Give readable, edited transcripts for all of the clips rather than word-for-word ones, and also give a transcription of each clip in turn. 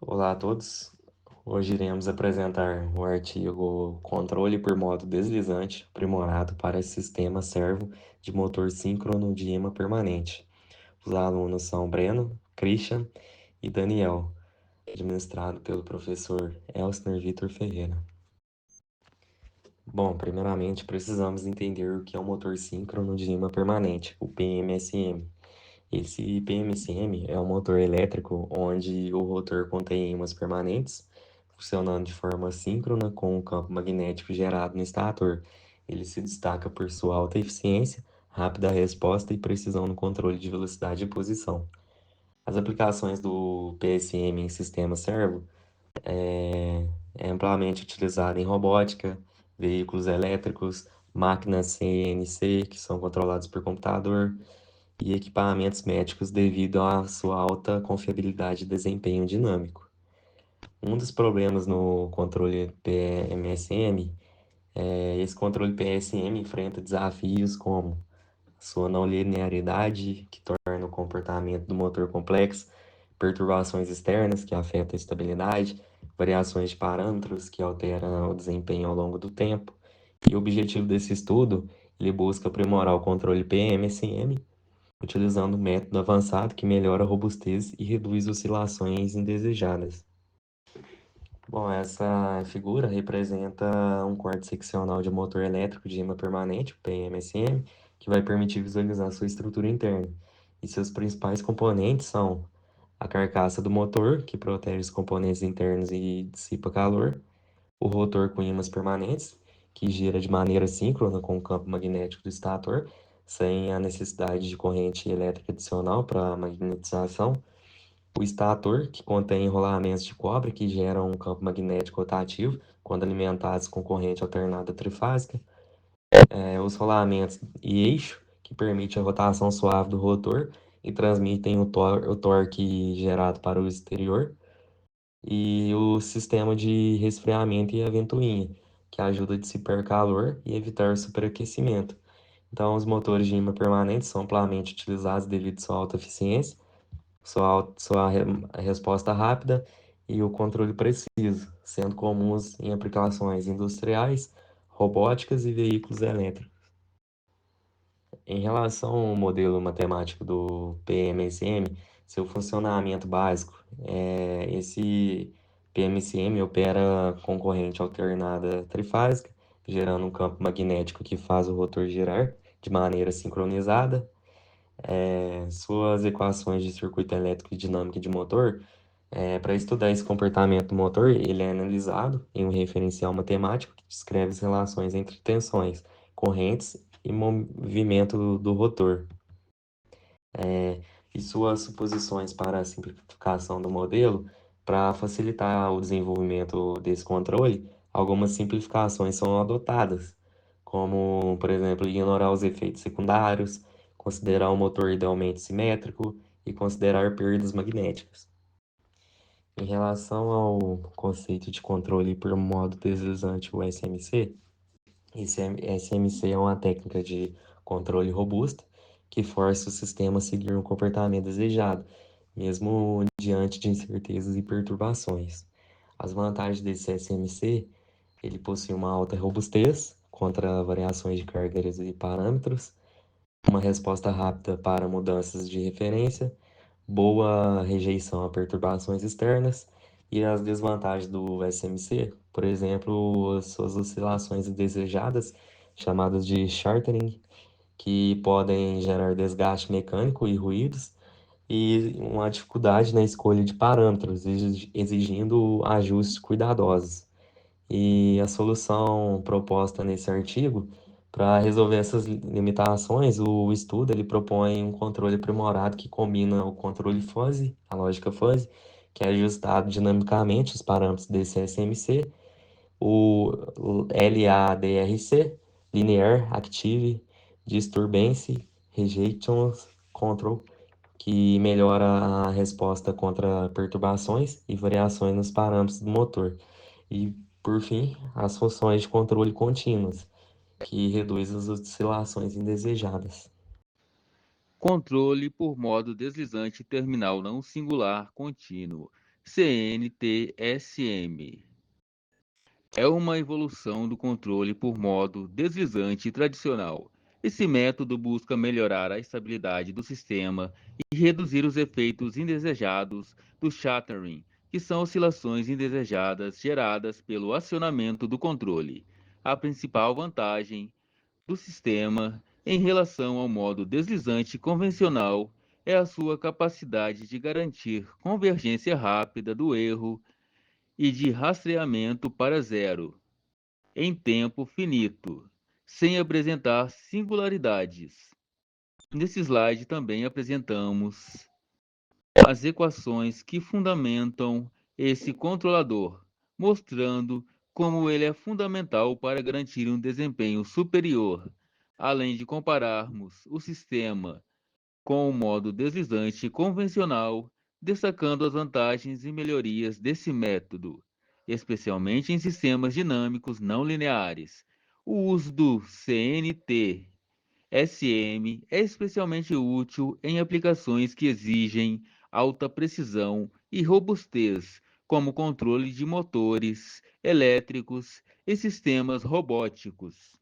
Olá a todos. Hoje iremos apresentar o artigo Controle por modo deslizante aprimorado para sistema servo de motor síncrono de ímã permanente. Os alunos são Breno, Christian e Daniel, administrado pelo professor Elsner Vitor Ferreira. Bom, primeiramente precisamos entender o que é um motor síncrono de ímã permanente, o PMSM. Esse PMCM é um motor elétrico onde o rotor contém ímãs permanentes, funcionando de forma síncrona com o campo magnético gerado no estator. Ele se destaca por sua alta eficiência, rápida resposta e precisão no controle de velocidade e posição. As aplicações do PSM em sistema servo é amplamente utilizado em robótica, veículos elétricos, máquinas CNC, que são controladas por computador, e equipamentos médicos devido à sua alta confiabilidade e desempenho dinâmico. Um dos problemas no controle PMSM é esse controle PSM enfrenta desafios como sua não linearidade, que torna o comportamento do motor complexo, perturbações externas que afetam a estabilidade, variações de parâmetros que alteram o desempenho ao longo do tempo. E o objetivo desse estudo, ele busca aprimorar o controle PMSM utilizando um método avançado que melhora a robustez e reduz oscilações indesejadas. Bom, essa figura representa um corte seccional de motor elétrico de ímã permanente, o PMSM, que vai permitir visualizar sua estrutura interna. E seus principais componentes são a carcaça do motor, que protege os componentes internos e dissipa calor, o rotor com ímãs permanentes, que gira de maneira síncrona com o campo magnético do estator, sem a necessidade de corrente elétrica adicional para a magnetização. O estator, que contém rolamentos de cobre que geram um campo magnético rotativo quando alimentados com corrente alternada trifásica. Os rolamentos e eixo, que permite a rotação suave do rotor e transmitem o torque gerado para o exterior e o sistema de resfriamento e a ventoinha, que ajuda a dissipar calor e evitar superaquecimento. Então, os motores de ímã permanente são amplamente utilizados devido à sua alta eficiência, resposta rápida e o controle preciso, sendo comuns em aplicações industriais, robóticas e veículos elétricos. Em relação ao modelo matemático do PMSM, seu funcionamento básico esse PMSM opera com corrente alternada trifásica, gerando um campo magnético que faz o rotor girar de maneira sincronizada. Suas equações de circuito elétrico e dinâmica de motor, para estudar esse comportamento do motor, ele é analisado em um referencial matemático que descreve as relações entre tensões, correntes e movimento do rotor. E suas suposições para a simplificação do modelo, para facilitar o desenvolvimento desse controle, algumas simplificações são adotadas, como, por exemplo, ignorar os efeitos secundários, considerar o motor idealmente simétrico e considerar perdas magnéticas. Em relação ao conceito de controle por modo deslizante, o SMC, esse SMC é uma técnica de controle robusta que força o sistema a seguir um comportamento desejado, mesmo diante de incertezas e perturbações. As vantagens desse SMC, ele possui uma alta robustez contra variações de cargas e parâmetros, uma resposta rápida para mudanças de referência, boa rejeição a perturbações externas e as desvantagens do SMC, por exemplo, as suas oscilações indesejadas, chamadas de chartering, que podem gerar desgaste mecânico e ruídos, e uma dificuldade na escolha de parâmetros, exigindo ajustes cuidadosos. E a solução proposta nesse artigo, para resolver essas limitações, o estudo ele propõe um controle aprimorado que combina o controle fuzzy, a lógica fuzzy, que é ajustado dinamicamente os parâmetros desse SMC, o LADRC, Linear Active Disturbance Rejection Control, que melhora a resposta contra perturbações e variações nos parâmetros do motor. E, por fim, as funções de controle contínuas, que reduz as oscilações indesejadas. Controle por modo deslizante terminal não singular contínuo. CNTSM. É uma evolução do controle por modo deslizante tradicional. Esse método busca melhorar a estabilidade do sistema e reduzir os efeitos indesejados do shattering, que são oscilações indesejadas geradas pelo acionamento do controle. A principal vantagem do sistema em relação ao modo deslizante convencional é a sua capacidade de garantir convergência rápida do erro e de rastreamento para zero em tempo finito, sem apresentar singularidades. Nesse slide também apresentamos as equações que fundamentam esse controlador, mostrando como ele é fundamental para garantir um desempenho superior, além de compararmos o sistema com o modo deslizante convencional, destacando as vantagens e melhorias desse método, especialmente em sistemas dinâmicos não lineares. O uso do CNT SM é especialmente útil em aplicações que exigem alta precisão e robustez, como controle de motores elétricos e sistemas robóticos.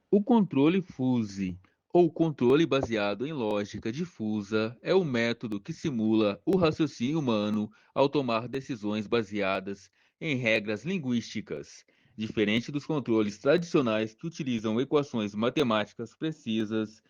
O controle fuzzy, ou controle baseado em lógica difusa, é o método que simula o raciocínio humano ao tomar decisões baseadas em regras linguísticas, diferente dos controles tradicionais que utilizam equações matemáticas precisas.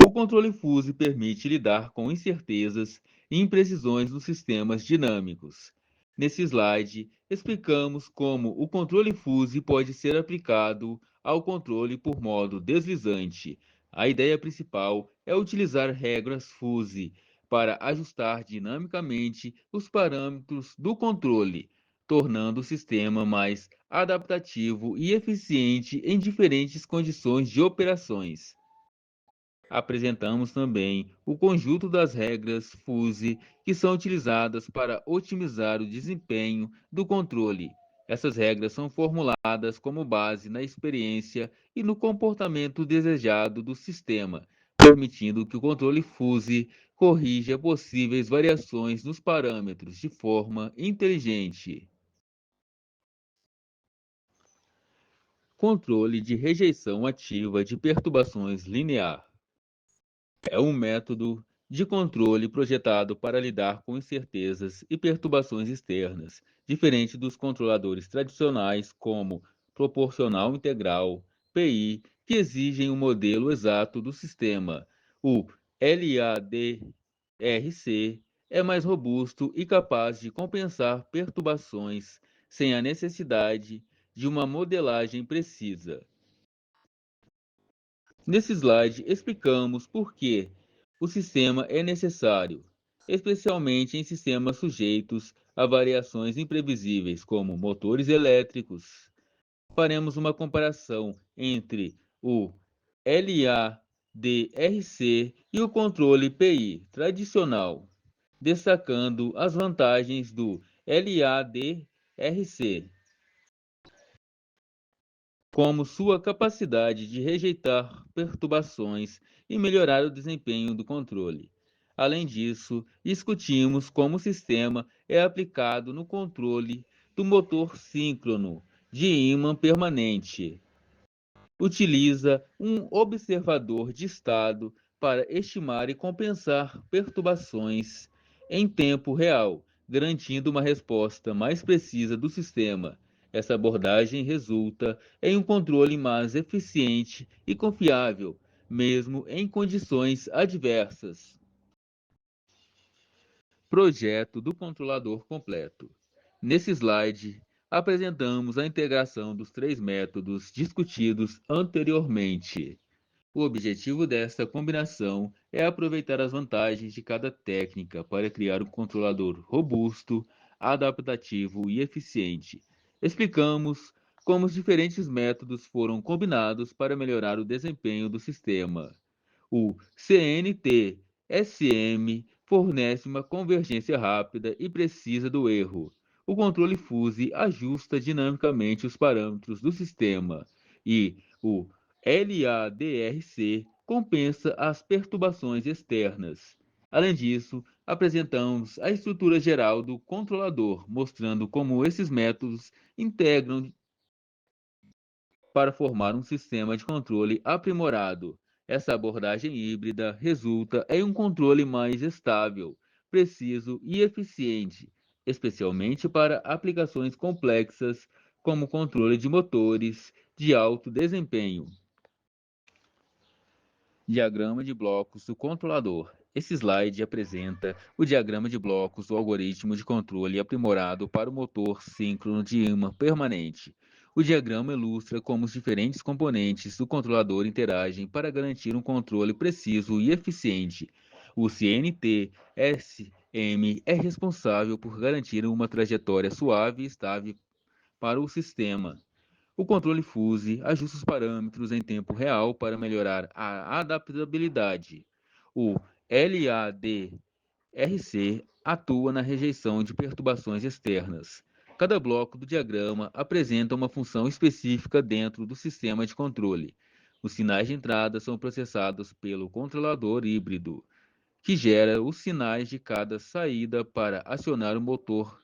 O controle fuzzy permite lidar com incertezas e imprecisões nos sistemas dinâmicos. Nesse slide, explicamos como o controle fuzzy pode ser aplicado ao controle por modo deslizante. A ideia principal é utilizar regras fuzzy para ajustar dinamicamente os parâmetros do controle, tornando o sistema mais adaptativo e eficiente em diferentes condições de operações. Apresentamos também o conjunto das regras fuzzy que são utilizadas para otimizar o desempenho do controle. Essas regras são formuladas como base na experiência e no comportamento desejado do sistema, permitindo que o controle fuzzy corrija possíveis variações nos parâmetros de forma inteligente. Controle de rejeição ativa de perturbações linear. É um método de controle projetado para lidar com incertezas e perturbações externas, diferente dos controladores tradicionais como proporcional integral, PI, que exigem um modelo exato do sistema. O LADRC é mais robusto e capaz de compensar perturbações sem a necessidade de uma modelagem precisa. Nesse slide, explicamos por que o sistema é necessário, especialmente em sistemas sujeitos a variações imprevisíveis, como motores elétricos. Faremos uma comparação entre o LADRC e o controle PI tradicional, destacando as vantagens do LADRC, como sua capacidade de rejeitar perturbações e melhorar o desempenho do controle. Além disso, discutimos como o sistema é aplicado no controle do motor síncrono de ímã permanente. Utiliza um observador de estado para estimar e compensar perturbações em tempo real, garantindo uma resposta mais precisa do sistema. Essa abordagem resulta em um controle mais eficiente e confiável, mesmo em condições adversas. Projeto do controlador completo. Nesse slide, apresentamos a integração dos três métodos discutidos anteriormente. O objetivo desta combinação é aproveitar as vantagens de cada técnica para criar um controlador robusto, adaptativo e eficiente. Explicamos como os diferentes métodos foram combinados para melhorar o desempenho do sistema. O CNT-SM fornece uma convergência rápida e precisa do erro. O controle fuzzy ajusta dinamicamente os parâmetros do sistema e o LADRC compensa as perturbações externas. Além disso, apresentamos a estrutura geral do controlador, mostrando como esses métodos integram para formar um sistema de controle aprimorado. Essa abordagem híbrida resulta em um controle mais estável, preciso e eficiente, especialmente para aplicações complexas como controle de motores de alto desempenho. Diagrama de blocos do controlador. Esse slide apresenta o diagrama de blocos do algoritmo de controle aprimorado para o motor síncrono de ímã permanente. O diagrama ilustra como os diferentes componentes do controlador interagem para garantir um controle preciso e eficiente. O CNT-SM é responsável por garantir uma trajetória suave e estável para o sistema. O controle Fuse ajusta os parâmetros em tempo real para melhorar a adaptabilidade. O LADRC atua na rejeição de perturbações externas. Cada bloco do diagrama apresenta uma função específica dentro do sistema de controle. Os sinais de entrada são processados pelo controlador híbrido, que gera os sinais de cada saída para acionar o motor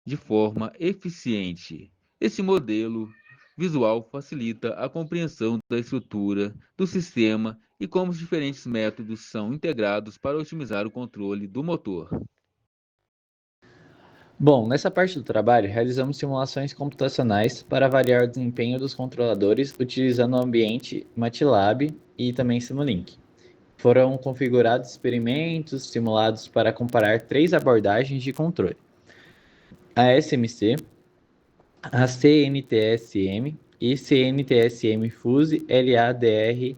de forma eficiente. Esse modelo visual facilita a compreensão da estrutura do sistema e como os diferentes métodos são integrados para otimizar o controle do motor. Bom, nessa parte do trabalho, realizamos simulações computacionais para avaliar o desempenho dos controladores utilizando o ambiente MATLAB e também Simulink. Foram configurados experimentos simulados para comparar 3 abordagens de controle: a SMC, a CNTSM e CNTSM Fuse LADRC.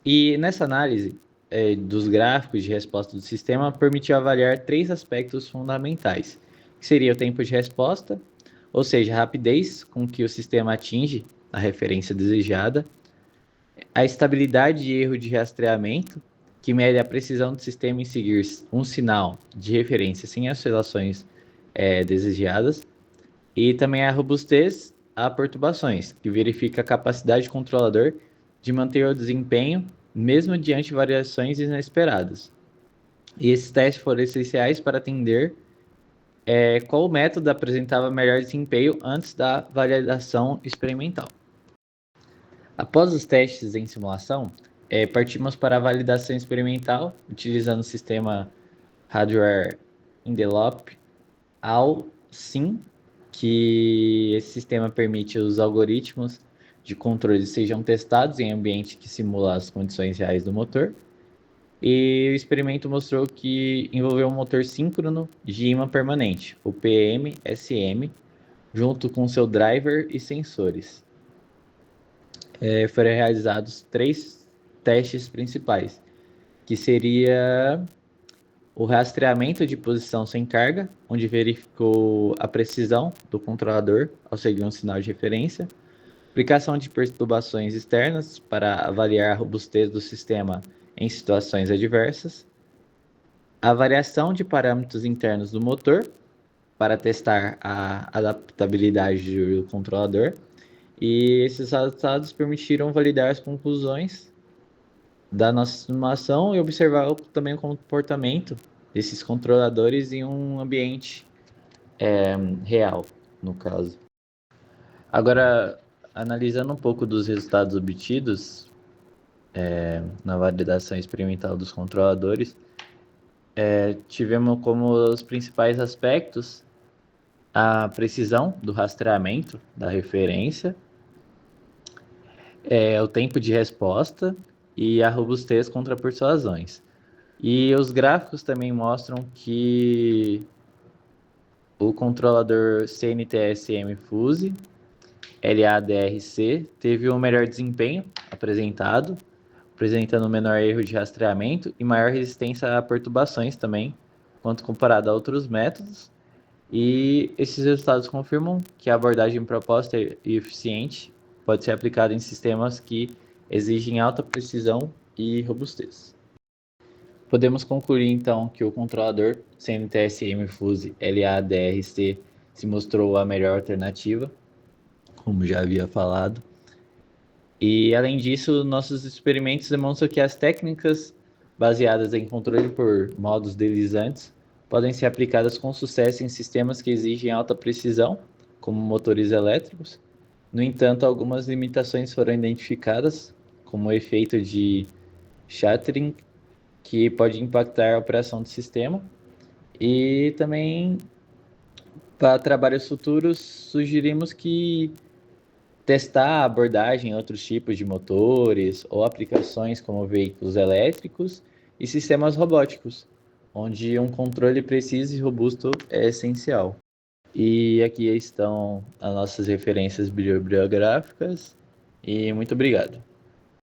E nessa análise dos gráficos de resposta do sistema, permitiu avaliar 3 aspectos fundamentais, que seria o tempo de resposta, ou seja, a rapidez com que o sistema atinge a referência desejada, a estabilidade de erro de rastreamento, que mede a precisão do sistema em seguir um sinal de referência sem oscilações desejadas, e também a robustez a perturbações, que verifica a capacidade do controlador de manter o desempenho mesmo diante de variações inesperadas. E esses testes foram essenciais para entender qual método apresentava melhor desempenho antes da validação experimental. Após os testes em simulação, partimos para a validação experimental, utilizando o sistema Hardware Envelope ALSYM, que esse sistema permite os algoritmos de controle sejam testados em ambiente que simula as condições reais do motor. E o experimento mostrou que envolveu um motor síncrono de ímã permanente, o PMSM, junto com seu driver e sensores. Foram realizados 3 testes principais, que seria o rastreamento de posição sem carga, onde verificou a precisão do controlador ao seguir um sinal de referência, aplicação de perturbações externas para avaliar a robustez do sistema em situações adversas, a variação de parâmetros internos do motor para testar a adaptabilidade do controlador, e esses resultados permitiram validar as conclusões da nossa simulação e observar também o comportamento desses controladores em um ambiente real, no caso. Agora, analisando um pouco dos resultados obtidos na validação experimental dos controladores, tivemos como os principais aspectos a precisão do rastreamento da referência, o tempo de resposta e a robustez contra persuasões. E os gráficos também mostram que o controlador CNTSM Fuse LADRC teve o melhor desempenho apresentando menor erro de rastreamento e maior resistência a perturbações também, quanto comparado a outros métodos. E esses resultados confirmam que a abordagem proposta e eficiente pode ser aplicada em sistemas que exigem alta precisão e robustez. Podemos concluir, então, que o controlador CNTSM Fuse LADRC se mostrou a melhor alternativa, como já havia falado. E, além disso, nossos experimentos demonstram que as técnicas baseadas em controle por modos deslizantes, podem ser aplicadas com sucesso em sistemas que exigem alta precisão, como motores elétricos. No entanto, algumas limitações foram identificadas, como o efeito de shattering, que pode impactar a operação do sistema. E também, para trabalhos futuros, sugerimos que testar a abordagem em outros tipos de motores ou aplicações como veículos elétricos e sistemas robóticos, onde um controle preciso e robusto é essencial. E aqui estão as nossas referências bibliográficas e muito obrigado.